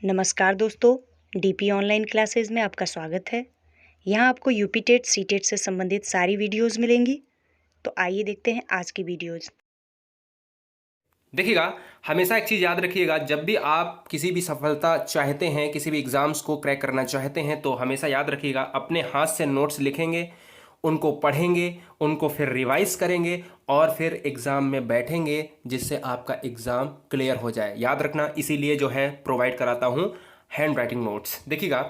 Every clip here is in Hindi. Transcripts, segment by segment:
नमस्कार दोस्तों, डीपी ऑनलाइन क्लासेस में आपका स्वागत है। यहाँ आपको यूपी टेट सी टेट से संबंधित सारी वीडियोस मिलेंगी। तो आइए देखते हैं आज की वीडियोस। देखिएगा, हमेशा एक चीज़ याद रखिएगा, जब भी आप किसी भी सफलता चाहते हैं, किसी भी एग्जाम्स को क्रैक करना चाहते हैं, तो हमेशा याद रखिएगा अपने हाथ से नोट्स लिखेंगे, उनको पढ़ेंगे, उनको फिर रिवाइज करेंगे और फिर एग्ज़ाम में बैठेंगे, जिससे आपका एग्ज़ाम क्लियर हो जाए। याद रखना, इसीलिए जो है प्रोवाइड कराता हूँ हैंड राइटिंग नोट्स। देखिएगा,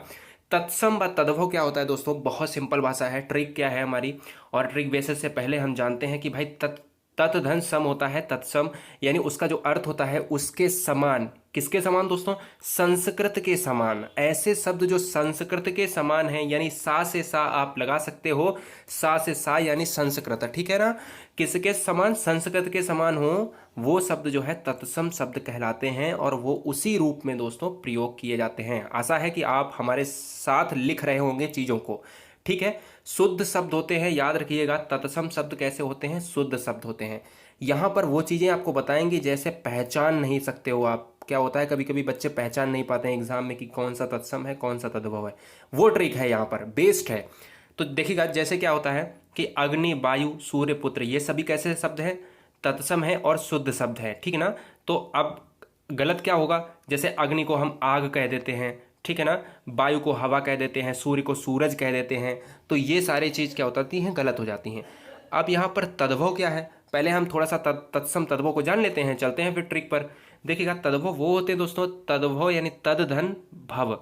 तत्सम व तद्भव क्या होता है दोस्तों, बहुत सिंपल भाषा है। ट्रिक क्या है हमारी, और ट्रिक बेसिस से पहले हम जानते हैं कि भाई तत् धन सम होता है। तत्सम यानी उसका जो अर्थ होता है उसके समान। किसके समान दोस्तों? संस्कृत के समान। ऐसे शब्द जो संस्कृत के समान हैं, यानी सा से सा आप लगा सकते हो, सा से सा यानी संस्कृत, ठीक है ना। किसके समान? संस्कृत के समान हो, वो शब्द जो है तत्सम शब्द कहलाते हैं, और वो उसी रूप में दोस्तों प्रयोग किए जाते हैं। आशा है कि आप हमारे साथ लिख रहे होंगे चीज़ों को, ठीक है। शुद्ध शब्द होते हैं, याद रखिएगा। तत्सम शब्द कैसे होते हैं? शुद्ध शब्द होते हैं। यहाँ पर वो चीज़ें आपको बताएंगे जैसे पहचान नहीं सकते हो आप। क्या होता है, कभी कभी बच्चे पहचान नहीं पाते हैं एग्जाम में कि कौन सा तत्सम है कौन सा तद्भव है। वो ट्रिक है यहाँ पर, बेस्ट है। तो देखिएगा, जैसे क्या होता है कि अग्नि, वायु, सूर्य, पुत्र, ये सभी कैसे शब्द हैं? तत्सम है और शुद्ध शब्द है, ठीक है ना। तो अब गलत क्या होगा? जैसे अग्नि को हम आग कह देते हैं, ठीक है ना। वायु को हवा कह देते हैं, सूर्य को सूरज कह देते हैं। तो ये सारी चीज़ क्या होती हैं? गलत हो जाती हैं। अब यहाँ पर तद्भव क्या है, पहले हम थोड़ा सा तत्सम तद्भव को जान लेते हैं, चलते हैं फिर ट्रिक पर। देखिएगा, तद्भव वो होते हैं दोस्तों, तद्भव यानी तद धन भव,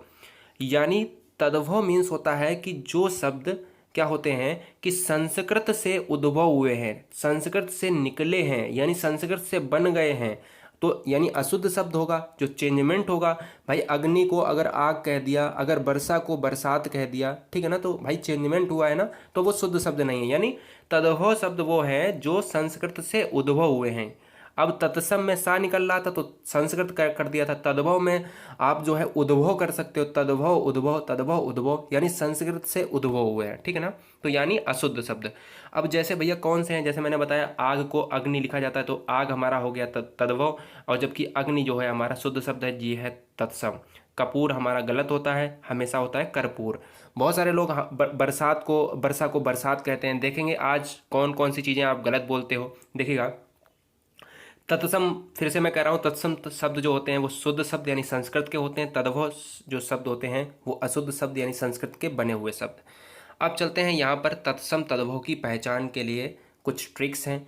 यानी तद्भव मीन्स होता है कि जो शब्द क्या होते हैं कि संस्कृत से उद्भव हुए हैं, संस्कृत से निकले हैं, यानी संस्कृत से बन गए हैं। तो यानी अशुद्ध शब्द होगा, जो चेंजमेंट होगा। भाई अग्नि को अगर आग कह दिया, अगर वर्षा को बरसात कह दिया, ठीक है ना, तो भाई चेंजमेंट हुआ है ना, तो वो शुद्ध शब्द नहीं है। यानी तद्भव शब्द वो है जो संस्कृत से उद्भव हुए हैं। अब तत्सम में सा निकल रहा था तो संस्कृत कर दिया था। तद्भव में आप जो है उद्भव कर सकते हो, तद्भव उद्भव, तद्भव उद्भव, यानी संस्कृत से उद्भव हुए हैं, ठीक है ना। तो यानी अशुद्ध शब्द। अब जैसे भैया कौन से हैं, जैसे मैंने बताया आग को अग्नि लिखा जाता है, तो आग हमारा हो गया तद्भव, और जबकि अग्नि जो है हमारा शुद्ध शब्द है, जी है तत्सम। कपूर हमारा गलत होता है, हमेशा होता है कर्पूर। बहुत सारे लोग बरसात को वर्षा को बरसात कहते हैं। देखेंगे आज कौन कौन सी चीज़ें आप गलत बोलते हो। देखिएगा, तत्सम, फिर से मैं कह रहा हूँ, तत्सम शब्द जो होते हैं वो शुद्ध शब्द यानी संस्कृत के होते हैं। तद्भव जो शब्द होते हैं वो अशुद्ध शब्द यानी संस्कृत के बने हुए शब्द। अब चलते हैं यहाँ पर तत्सम तद्भव की पहचान के लिए कुछ ट्रिक्स हैं।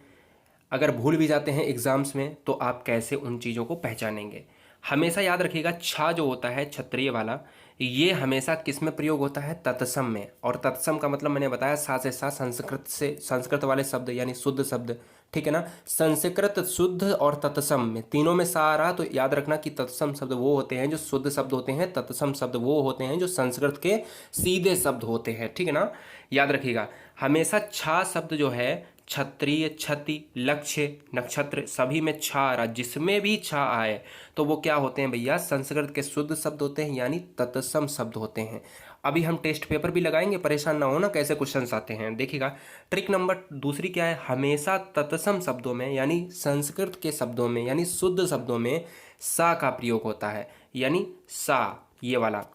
अगर भूल भी जाते हैं एग्जाम्स में तो आप कैसे उन चीज़ों को पहचानेंगे। हमेशा याद रखिएगा, छा जो होता है क्षत्रिय वाला, ये हमेशा किस में प्रयोग होता है? तत्सम में। और तत्सम का मतलब मैंने बताया सा से सा, संस्कृत से, संस्कृत वाले शब्द यानी शुद्ध शब्द, ठीक है ना। संस्कृत, शुद्ध और तत्सम में तीनों में सा आ रहा, तो याद रखना कि तत्सम शब्द वो होते हैं जो शुद्ध शब्द होते हैं, तत्सम शब्द वो होते हैं जो संस्कृत के सीधे शब्द होते हैं, ठीक है ना। याद रखिएगा, हमेशा छा शब्द जो है, क्षत्रिय, क्षति, लक्ष्य, नक्षत्र, सभी में छा आ रहा, जिसमें भी छा आए तो वो क्या होते हैं भैया? संस्कृत के शुद्ध शब्द होते हैं, यानी तत्सम शब्द होते हैं। अभी हम टेस्ट पेपर भी लगाएंगे, परेशान ना हो ना कैसे क्वेश्चंस आते हैं। देखिएगा, ट्रिक नंबर दूसरी क्या है, हमेशा तत्सम शब्दों में यानी संस्कृत के शब्दों में यानी शुद्ध शब्दों में सा का प्रयोग होता है, यानी सा ये वाला।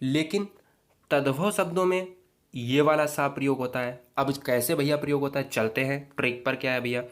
लेकिन तद्भव शब्दों में ये वाला सा प्रयोग होता है। अब कैसे भैया प्रयोग होता है, चलते हैं ट्रिक पर। क्या है भैया,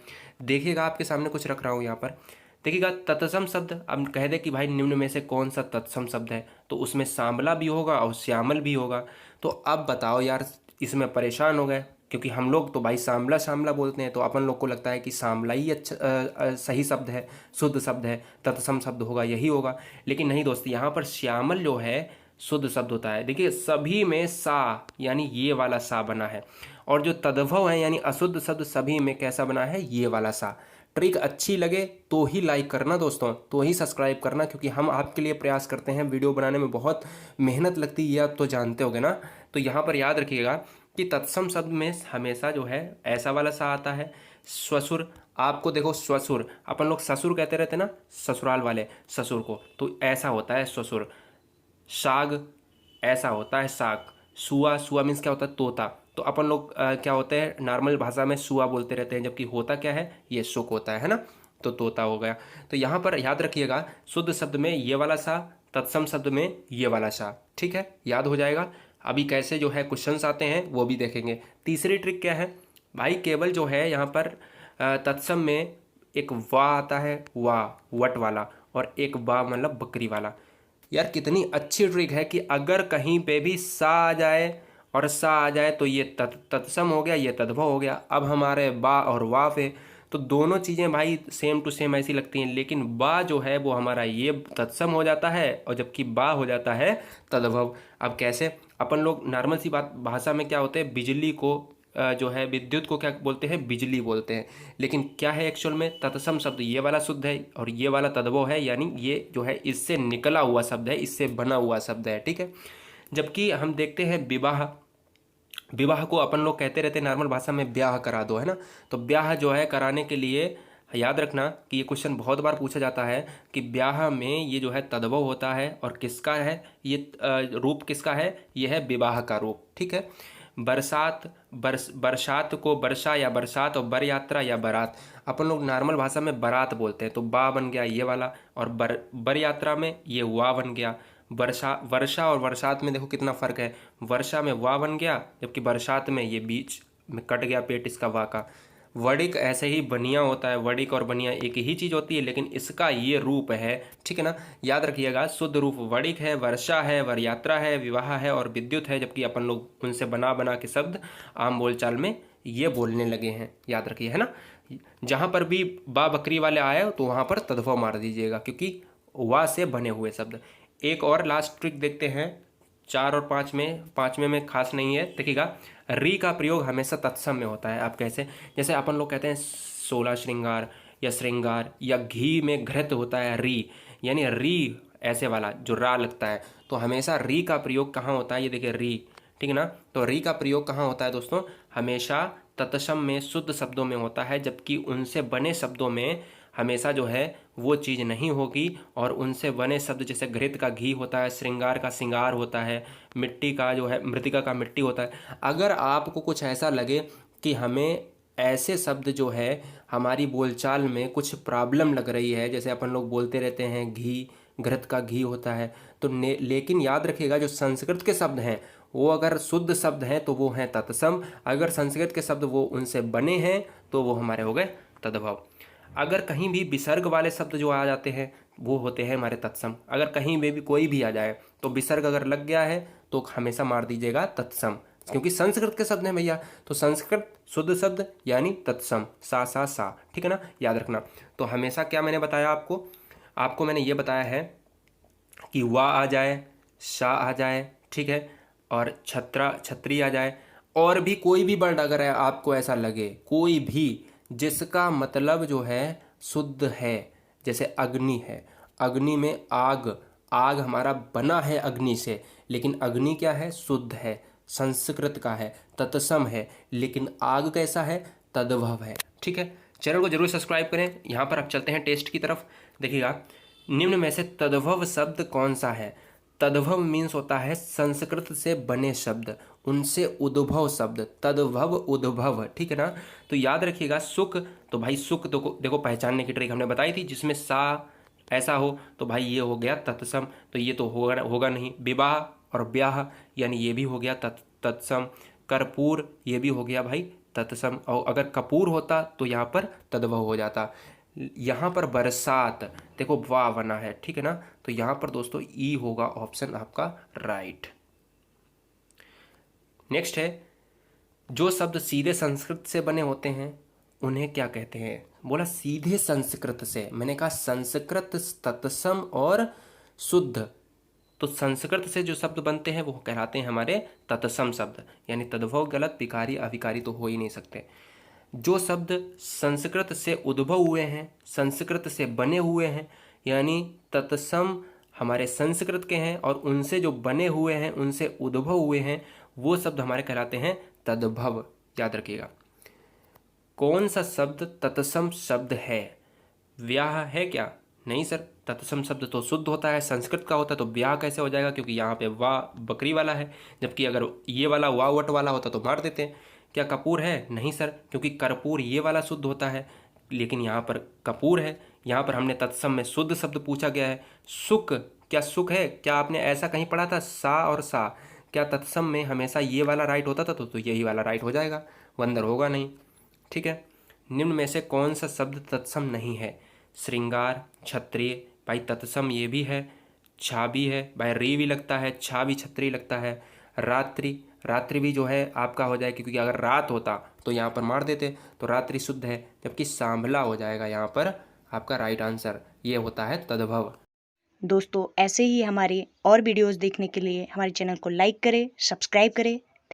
देखिएगा आपके सामने कुछ रख रहा हूँ यहाँ पर। देखिएगा, तत्सम शब्द, अब कह दे कि भाई निम्न में से कौन सा तत्सम शब्द है, तो उसमें सांबला भी होगा और श्यामल भी होगा। तो अब बताओ यार, इसमें परेशान हो गए, क्योंकि हम लोग तो भाई सांबला सांबला बोलते हैं, तो अपन लोग को लगता है कि सांबला ही अच्छा सही शब्द है, शुद्ध शब्द है, तत्सम शब्द होगा, यही होगा। लेकिन नहीं दोस्त, यहाँ पर श्यामल जो है शुद्ध शब्द होता है। देखिए, सभी में सा यानी ये वाला सा बना है, और जो तद्भव है यानी अशुद्ध शब्द, सभी में कैसा बना है? ये वाला सा। ट्रिक अच्छी लगे तो ही लाइक करना दोस्तों, तो ही सब्सक्राइब करना, क्योंकि हम आपके लिए प्रयास करते हैं। वीडियो बनाने में बहुत मेहनत लगती है, ये आप तो जानते होगे ना। तो यहाँ पर याद रखिएगा कि तत्सम शब्द में हमेशा जो है ऐसा वाला सा आता है। स्वसुर, आपको देखो स्वसुर, अपन लोग ससुर कहते रहते ना, ससुराल वाले ससुर को, तो ऐसा होता है स्वसुर। साग, ऐसा होता है साग। सुआ, सुआ मीन्स क्या होता है? तोता। तो अपन लोग क्या होते हैं नॉर्मल भाषा में सुआ बोलते रहते हैं, जबकि होता क्या है? ये सुक होता है ना, तो तोता हो गया। तो यहाँ पर याद रखिएगा, शुद्ध शब्द में ये वाला सा, तत्सम शब्द में ये वाला सा, ठीक है, याद हो जाएगा। अभी कैसे जो है क्वेश्चंस आते हैं वो भी देखेंगे। तीसरी ट्रिक क्या है भाई, केवल जो है यहाँ पर तत्सम में एक वा आता है, वा वट वाला, और एक बा मतलब बकरी वाला। यार कितनी अच्छी ट्रिक है कि अगर कहीं पे भी सा आ जाए और सा आ जाए तो ये तत्सम हो गया, ये तद्भव हो गया। अब हमारे बा और वा पे तो दोनों चीज़ें भाई सेम टू सेम ऐसी लगती हैं, लेकिन बा जो है वो हमारा ये तत्सम हो जाता है और जबकि बा हो जाता है तद्भव। अब कैसे, अपन लोग नॉर्मल सी बात भाषा में क्या होते हैं, बिजली को जो है विद्युत को क्या बोलते हैं, बिजली बोलते हैं। लेकिन क्या है एक्चुअल में, तत्सम शब्द ये वाला शुद्ध है और ये वाला तद्भव है, यानी ये जो है इससे निकला हुआ शब्द है, इससे बना हुआ शब्द है, ठीक है। जबकि हम देखते हैं विवाह, विवाह को अपन लोग कहते रहते हैं नॉर्मल भाषा में ब्याह करा दो, है ना। तो ब्याह जो है कराने के लिए याद रखना कि ये क्वेश्चन बहुत बार पूछा जाता है कि ब्याह में ये जो है तद्भव होता है और किसका है ये रूप, किसका है, ये है विवाह का रूप, ठीक है। बरसात, बरसात को वर्षा या बरसात, और बर यात्रा या बारात, अपन लोग नॉर्मल भाषा में बारात बोलते हैं, तो बा बन गया ये वाला, और बर यात्रा में ये वा बन गया। वर्षा और बरसात में देखो कितना फर्क है, वर्षा में वा बन गया जबकि बरसात में ये बीच में कट गया पेट इसका वा का। वडिक ऐसे ही बनिया होता है, वडिक और बनिया एक ही चीज़ होती है, लेकिन इसका ये रूप है, ठीक है ना। याद रखिएगा, शुद्ध रूप वडिक है, वर्षा है, वर यात्रा है, विवाह है और विद्युत है, जबकि अपन लोग उनसे बना बना के शब्द आम बोलचाल में ये बोलने लगे हैं, याद रखिए, है ना। जहाँ पर भी बा बकरी वाले आए तो वहाँ पर तद्भव मार दीजिएगा, क्योंकि वा से बने हुए शब्द। एक और लास्ट ट्रिक देखते हैं 4 और 5 में, 5वें में खास नहीं है, देखिएगा। री का प्रयोग हमेशा तत्सम में होता है। आप कैसे, जैसे अपन लोग कहते हैं 16 श्रृंगार या श्रृंगार, या घी में घृत होता है री, यानी री ऐसे वाला जो रा लगता है, तो हमेशा री का प्रयोग कहाँ होता है, ये देखिए री, ठीक है ना। तो री का प्रयोग कहाँ होता है दोस्तों, हमेशा तत्सम में शुद्ध शब्दों में होता है, जबकि उनसे बने शब्दों में हमेशा जो है वो चीज़ नहीं होगी। और उनसे बने शब्द जैसे घृत का घी होता है, श्रृंगार का श्रृंगार होता है, मिट्टी का जो है मृतिका का मिट्टी होता है। अगर आपको कुछ ऐसा लगे कि हमें ऐसे शब्द जो है हमारी बोलचाल में कुछ प्रॉब्लम लग रही है, जैसे अपन लोग बोलते रहते हैं घी, घृत का घी होता है, तो लेकिन याद रखिएगा जो संस्कृत के शब्द हैं वो अगर शुद्ध शब्द हैं तो वो हैं तत्सम, अगर संस्कृत के शब्द वो उनसे बने हैं तो वो हमारे हो गए तद्भव। अगर कहीं भी विसर्ग वाले शब्द जो आ जाते हैं वो होते हैं हमारे तत्सम। अगर कहीं में भी कोई भी आ जाए तो विसर्ग अगर लग गया है तो हमेशा मार दीजिएगा तत्सम, क्योंकि संस्कृत के शब्द हैं भैया, तो संस्कृत शुद्ध शब्द यानी तत्सम, सा, ठीक है ना, याद रखना। तो हमेशा क्या मैंने बताया आपको मैंने ये बताया है कि वा आ जाए, शा आ जाए, ठीक है, और छत्री आ जाए, और भी कोई भी वर्ड अगर आपको ऐसा लगे, कोई भी जिसका मतलब जो है शुद्ध है, जैसे अग्नि है, अग्नि में आग, आग हमारा बना है अग्नि से, लेकिन अग्नि क्या है, शुद्ध है, संस्कृत का है, तत्सम है, लेकिन आग कैसा है, तद्भव है, ठीक है। चैनल को जरूर सब्सक्राइब करें। यहाँ पर अब चलते हैं टेस्ट की तरफ। देखिएगा, निम्न में से तद्भव शब्द कौन सा है। तद्भव मीन्स होता है संस्कृत से बने शब्द, उनसे उद्भव शब्द, तद्भव उद्भव, ठीक है ना। तो याद रखिएगा, सुख, तो भाई सुख तो देखो पहचानने की ट्रिक हमने बताई थी, जिसमें सा ऐसा हो तो भाई ये हो गया तत्सम, तो ये तो होगा नहीं। विवाह और ब्याह यानी ये भी हो गया तत्सम। कर्पूर ये भी हो गया भाई तत्सम, और अगर कपूर होता तो यहाँ पर तद्भव हो जाता। यहाँ पर बरसात देखो वाह बना है, ठीक है ना, तो यहाँ पर दोस्तों ई होगा ऑप्शन आपका राइट। नेक्स्ट है, जो शब्द सीधे संस्कृत से बने होते हैं उन्हें क्या कहते हैं। बोला सीधे संस्कृत से, मैंने कहा संस्कृत तत्सम और शुद्ध, तो संस्कृत से जो शब्द बनते हैं वो कहलाते हैं हमारे तत्सम शब्द, यानी तद्भव गलत, विकारी अविकारी तो हो ही नहीं सकते। जो शब्द संस्कृत से उद्भव हुए हैं, संस्कृत से बने हुए हैं, यानी तत्सम हमारे संस्कृत के हैं और उनसे जो बने हुए हैं, उनसे उद्भव हुए हैं, वो शब्द हमारे कहलाते हैं तद्भव। याद रखिएगा, कौन सा शब्द तत्सम शब्द है। व्याह है क्या, नहीं सर, तत्सम शब्द तो शुद्ध होता है, संस्कृत का होता है, तो ब्याह कैसे हो जाएगा, क्योंकि यहाँ पे वाह बकरी वाला है, जबकि अगर ये वाला वाह वट वाला होता तो मार देते हैं। क्या कपूर है, नहीं सर, क्योंकि कर्पूर ये वाला शुद्ध होता है, लेकिन यहाँ पर कपूर है। यहाँ पर हमने तत्सम में शुद्ध शब्द पूछा गया है। सुख क्या सुख है? क्या आपने ऐसा कहीं पढ़ा था सा और सा? क्या तत्सम में हमेशा ये वाला राइट होता था? तो यही वाला राइट हो जाएगा, वो अंदर होगा नहीं। ठीक है। निम्न में से कौन सा शब्द तत्सम नहीं है? श्रृंगार, क्षत्रिय, भाई तत्सम ये भी है, छा भी है, भाई री भी लगता है, छा भी क्षत्रिय लगता है। रात्रि, रात्रि भी जो है आपका हो जाएगा, क्योंकि अगर रात होता तो यहाँ पर मार देते, तो रात्रि शुद्ध है, जबकि सांभला हो जाएगा यहाँ पर आपका राइट आंसर। ये होता है तद्भव। दोस्तों ऐसे ही हमारे और वीडियोस देखने के लिए हमारे चैनल को लाइक करें, सब्सक्राइब करें